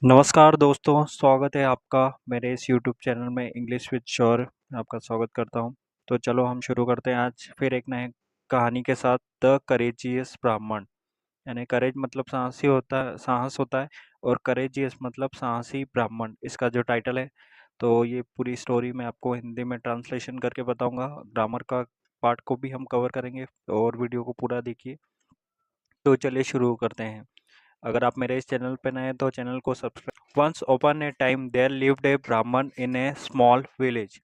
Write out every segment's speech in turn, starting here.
नमस्कार दोस्तों, स्वागत है आपका मेरे इस यूट्यूब चैनल में इंग्लिश विद श्योर। मैं आपका स्वागत करता हूं। तो चलो हम शुरू करते हैं आज फिर एक नए कहानी के साथ। द करेजियस ब्राह्मण। यानी करेज मतलब साहसी होता है, साहस होता है। और करेजियस मतलब साहसी ब्राह्मण, इसका जो टाइटल है। तो ये पूरी स्टोरी मैं आपको हिंदी में ट्रांसलेशन करके बताऊंगा। ग्रामर का पार्ट को भी हम कवर करेंगे और वीडियो को पूरा देखिए। तो चलिए शुरू करते हैं। अगर आप मेरे इस चैनल पे नए हैं तो चैनल को subscribe. Once upon a time there lived a Brahman in a small village.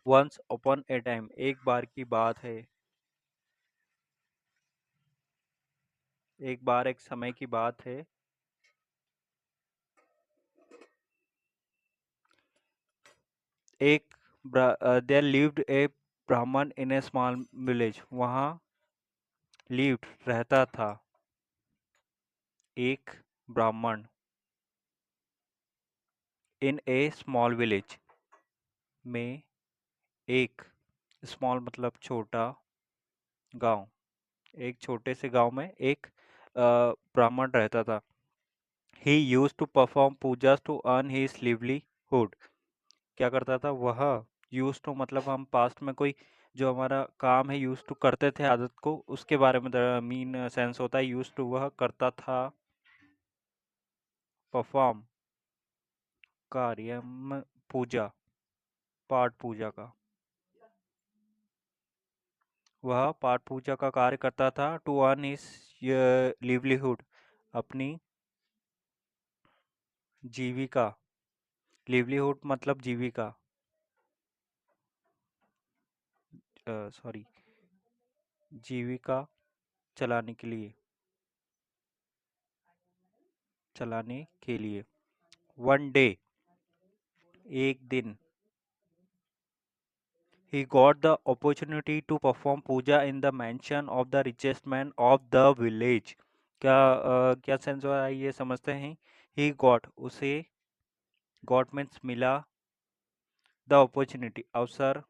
Once upon a time, एक बार की बात है। एक बार एक समय की बात है। एक there lived a Brahman in a small village. वहाँ lived रहता था एक ब्राह्मण in a small village में एक small मतलब छोटा गांव। एक छोटे से गांव में एक ब्राह्मण रहता था। He used to perform pujas to earn his livelihood. क्या करता था वह? यूज टू मतलब हम पास्ट में कोई जो हमारा काम है यूज टू करते थे आदत को, उसके बारे में मीन सेंस होता है। यूज टू वह करता था परफॉर्म कार्य पूजा, पाठ पूजा का। वह पाठ पूजा का कार्य करता था टू अर्न हिज लिवलीहुड, अपनी जीविका। लिवलीहुड मतलब जीविका, सॉरी, जीविका चलाने के लिए, वन डे एक दिन। He got the opportunity to perform puja in the mansion of the richest man of the village. क्या सेंस हुआ है ये समझते हैं। He got उसे, got means मिला, the opportunity अवसर,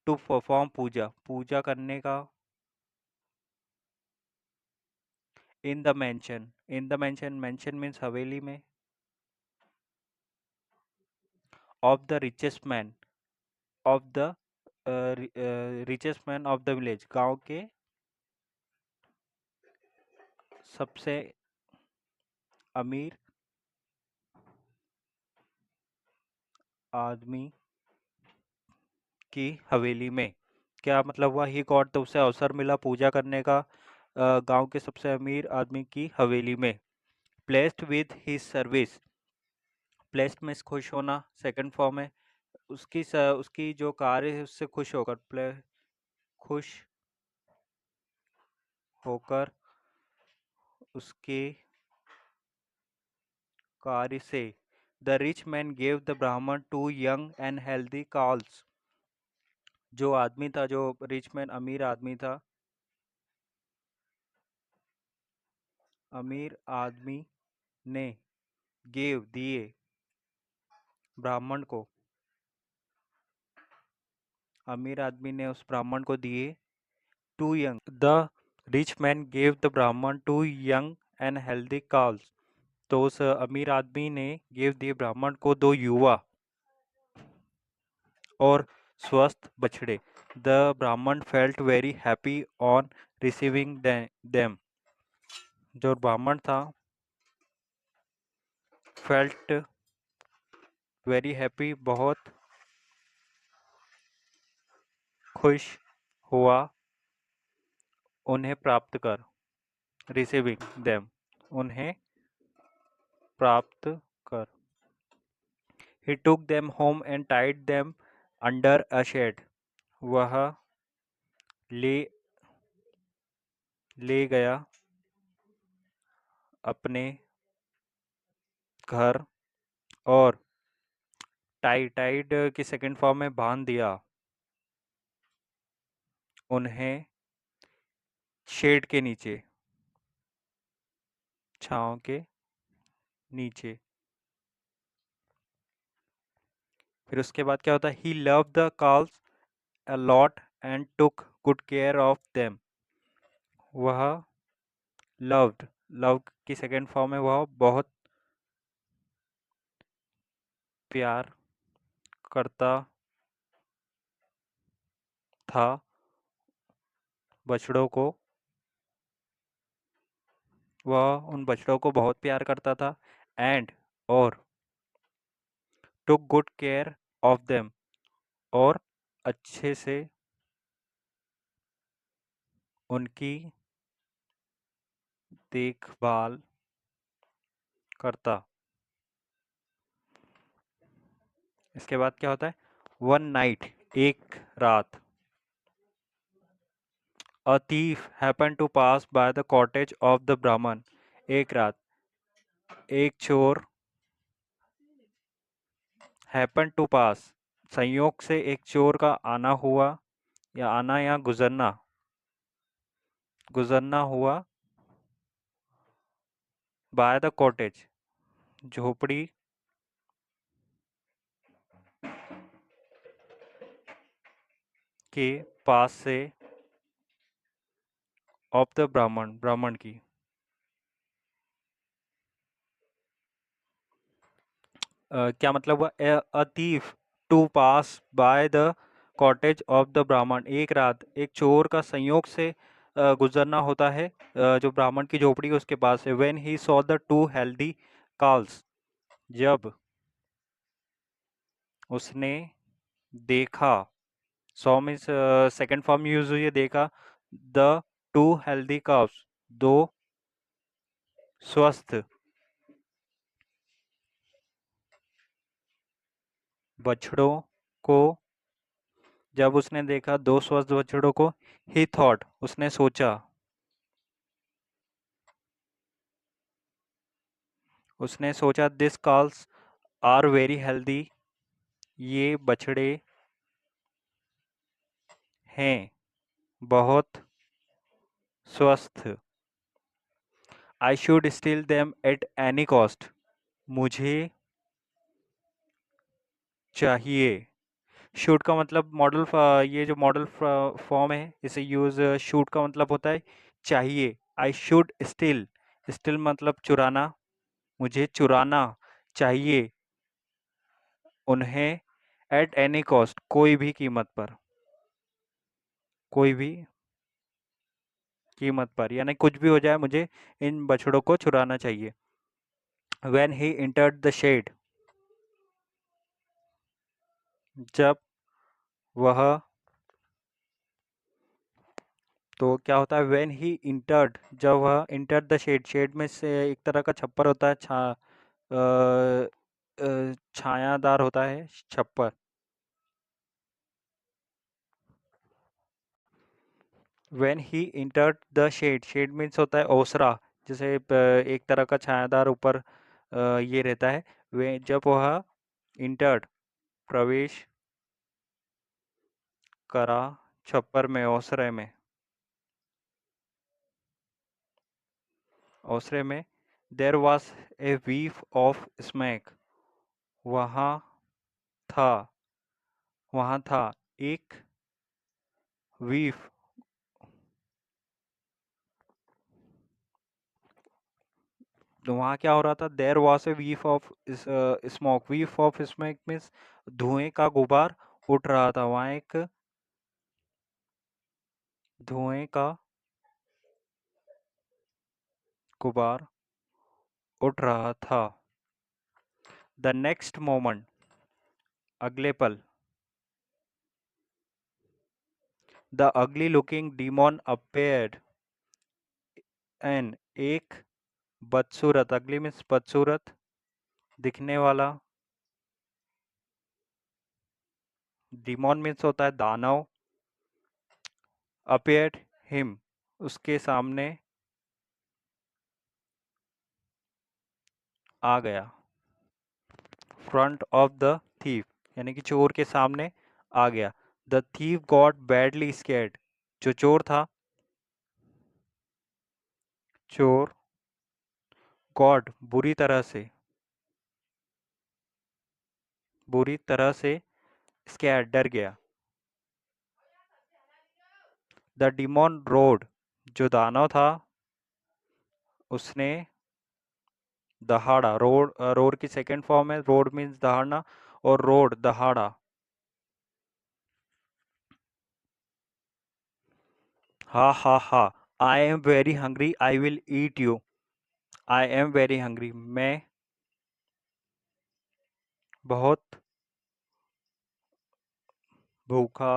to perform पूजा पूजा करने का, in the mansion, mansion means हवेली में, of the richest man, of the richest man of the village, गांव के सबसे अमीर आदमी की हवेली में। क्या मतलब हुआ? ही गॉट तो उसे अवसर मिला पूजा करने का गांव के सबसे अमीर आदमी की हवेली में। Placed with his service, placed में खुश होना सेकंड फॉर्म है। उसकी जो कार्य है उससे खुश होकर, खुश होकर उसके कार्य से। The rich man gave the Brahmin two young and healthy cows. जो आदमी था, जो रिच मैन अमीर आदमी था, अमीर आदमी ने गेव दिए ब्राह्मण को, अमीर आदमी ने उस ब्राह्मण को दिए two young, the rich man gave the Brahmin two young and healthy cows. तो उस अमीर आदमी ने गेव दिए ब्राह्मण को दो युवा और स्वस्थ बछड़े। द ब्राह्मण felt very happy on receiving them. जो ब्राह्मण था फेल्ट वेरी हैप्पी, बहुत खुश हुआ उन्हें प्राप्त कर, रिसीविंग देम उन्हें प्राप्त कर। He took them home and tied them under a shed. वह ले ले गया अपने घर और टाइड की सेकंड फॉर्म में बांध दिया उन्हें शेड के नीचे, छांव के नीचे। फिर उसके बाद क्या होता है? He loved the cows a lot and took good care of them. वह loved लव की सेकंड फॉर्म है वह बहुत प्यार करता था बछड़ों को, वह उन बछड़ों को बहुत प्यार करता था। एंड और took good care of them, और अच्छे से उनकी देखभाल करता। इसके बाद क्या होता है? वन नाइट, एक रात, अ thief happened to pass by the cottage of the ब्राह्मण। एक रात एक चोर हैपन टू पास, संयोग से एक चोर का आना हुआ, या आना या गुजरना, गुजरना हुआ, बाय द कॉटेज, झोपड़ी के पास से, ऑफ द ब्राह्मण, ब्राह्मण की। क्या मतलब हुआ? A thief to pass by the cottage of the Brahmin, एक रात एक चोर का संयोग से गुजरना होता है जो ब्राह्मण की झोपड़ी है उसके पास है। When he saw the two healthy calls, जब उसने देखा, saw means second form use हुई है देखा, द टू हेल्दी काव्स, दो स्वस्थ बछड़ों को, जब उसने देखा दो स्वस्थ बछड़ों को, ही थॉट, उसने सोचा, उसने सोचा, this calves are very healthy, ये बछड़े हैं बहुत स्वस्थ। I should steal them at any cost, मुझे चाहिए। शूट का मतलब मॉडल, ये जो मॉडल फॉर्म है इसे यूज, शूट का मतलब होता है चाहिए। आई शुड स्टील, स्टील मतलब चुराना, मुझे चुराना चाहिए उन्हें, एट एनी कॉस्ट, कोई भी कीमत पर, कोई भी कीमत पर, यानी कुछ भी हो जाए मुझे इन बछड़ों को चुराना चाहिए। When he entered the shed, जब वह, तो क्या होता है? when he entered, जब वह entered the shed, शेड में से एक तरह का छप्पर होता है, छायादार होता है छप्पर। when he entered the shed, shed means होता है ओसरा, जैसे एक तरह का छायादार ऊपर ये रहता है। वे जब वह इंटर्ड, प्रवेश करा, छप्पर में, ओसरे में, ओसरे में, there was a वीफ of smack, वहाँ था, वहाँ था एक वीफ, तो वहाँ क्या हो रहा था? There was a वीफ of smoke, वीफ of smoke means धुएं का गुबार उठ रहा था, वहाँ एक धुएं का गुबार उठ रहा था। द नेक्स्ट मोमेंट, अगले पल, the ugly looking डीमोन appeared, N एक बदसूरत, अगली मीन्स बदसूरत, दिखने वाला, डीमोन मीन्स होता है दानव, अपेयर्ड हिम, उसके सामने आ गया। फ्रंट ऑफ द थीफ, यानी कि चोर के सामने आ गया। The thief got badly scared, जो चोर था, चोर गॉट बुरी तरह से स्कैर्ड, डर गया। द डिमोन रोड, जो दानव था, उसने दहाड़ा, रोड की सेकंड फॉर्म है, रोड मीन्स दहाड़ना, और रोड दहाड़ा। हा हा हा, I am very hungry, I will eat you. I am very hungry, मैं बहुत भूखा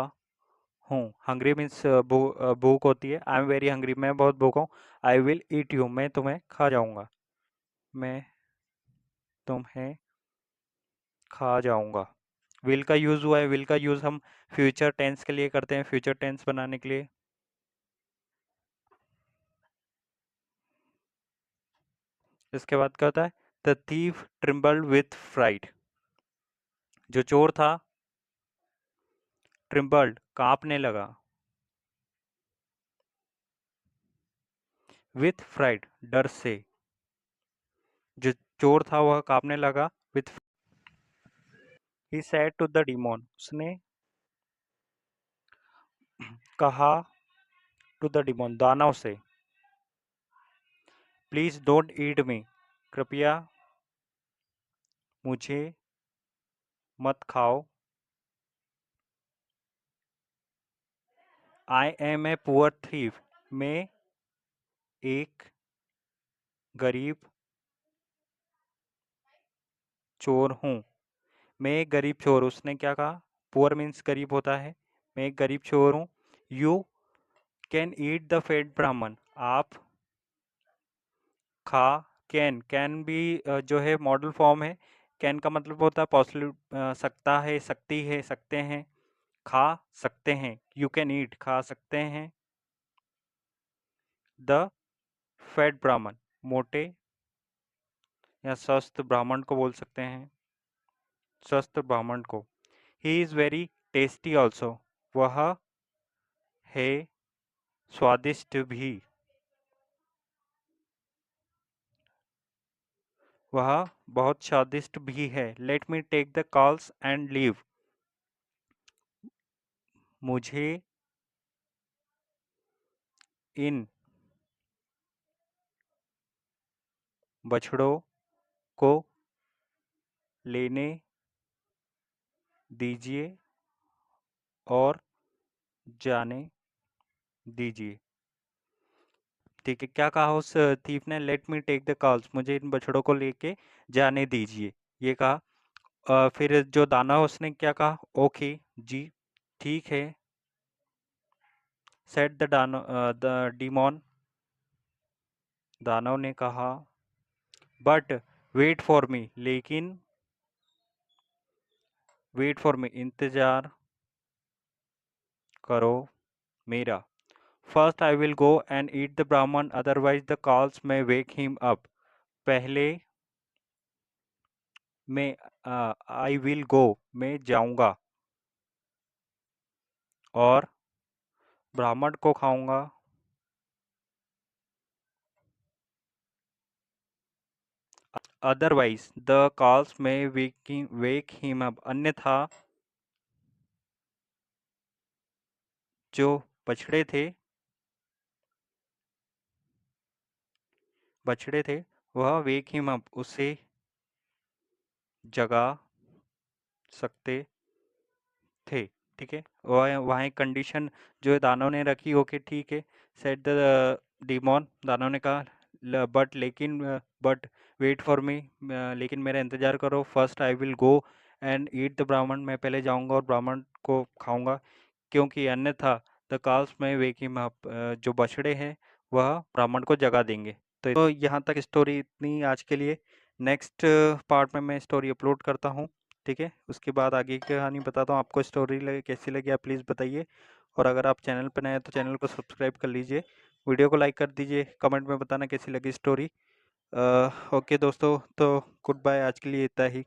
हूँ। हंग्री मीन्स भूख होती है। आई एम वेरी हंग्री, मैं बहुत भूखा हूँ। आई विल ईट यू, मैं तुम्हें खा जाऊंगा। मैं तुम्हें खा जाऊंगा। विल का यूज हुआ है। विल का यूज हम फ्यूचर टेंस के लिए करते हैं, फ्यूचर टेंस बनाने के लिए। इसके बाद क्या होता है? The thief trembled with fright. जो चोर था, ट्रिम्बल्ड कांपने लगा, विथ फ्राइड डर से। जो चोर था वह कांपने लगा, with. He said to the demon, उसने कहा, टू द डीमोन दानव से, प्लीज डोंट ईट मी, कृपया मुझे मत खाओ। I am a poor thief, मैं एक गरीब चोर हूँ। मैं एक गरीब चोर, उसने क्या कहा? पुअर मीन्स गरीब होता है। मैं एक गरीब चोर हूँ। You can eat the fat Brahmin, आप खा। कैन भी जो है मॉडल फॉर्म है। कैन का मतलब होता है पॉसिबल, सकता है, सकती है, सकते हैं। खा सकते हैं, यू कैन ईट, खा सकते हैं। द फैट ब्राह्मण, मोटे या स्वस्थ ब्राह्मण को बोल सकते हैं, स्वस्थ ब्राह्मण को। He is very tasty also, वह है स्वादिष्ट भी, वह बहुत स्वादिष्ट भी है। Let me take the calves and leave, मुझे इन बछड़ों को लेने दीजिए और जाने दीजिए। ठीक है, क्या कहा उस थीफ ने? Let me take the calves, मुझे इन बछड़ों को लेके जाने दीजिए, ये कहा। फिर जो दानव, उसने क्या कहा? ओके जी, ठीक है। सेट द डीमोन, दानव ने कहा। बट वेट फॉर मी, लेकिन वेट फॉर मी, इंतजार करो मेरा। First I will go and eat the ब्राह्मण, अदरवाइज द कॉल्स में वेक हिम अप। पहले मैं, आई विल गो, मैं जाऊंगा और ब्राह्मण को खाऊंगा, अदरवाइज द कॉल्स में वेक हिम अप, अन्यथा जो बछड़े थे, बछड़े थे, वह वेक हिम अप, उसे जगा सकते थे। ठीक है, वह वहाँ एक कंडीशन जो है दानव ने रखी, ओके ठीक है। सेट द डीमोन, दानव ने कहा, बट लेकिन, बट वेट फॉर मी, लेकिन मेरा इंतजार करो। First I will go and eat the ब्राह्मण, मैं पहले जाऊंगा और ब्राह्मण को खाऊंगा, क्योंकि अन्यथा द काल्स में वेकिंग अप, जो बछड़े हैं वह ब्राह्मण को जगा देंगे। तो यहाँ तक स्टोरी इतनी आज के लिए। नेक्स्ट पार्ट में मैं स्टोरी अपलोड करता हूँ। ठीक है, उसके बाद आगे की कहानी बताता हूँ। आपको स्टोरी लगे, कैसी लगी, आप प्लीज़ बताइए। और अगर आप चैनल पर नए हैं तो चैनल को सब्सक्राइब कर लीजिए, वीडियो को लाइक कर दीजिए, कमेंट में बताना कैसी लगी स्टोरी। ओके दोस्तों, तो गुड बाय, आज के लिए इतना ही।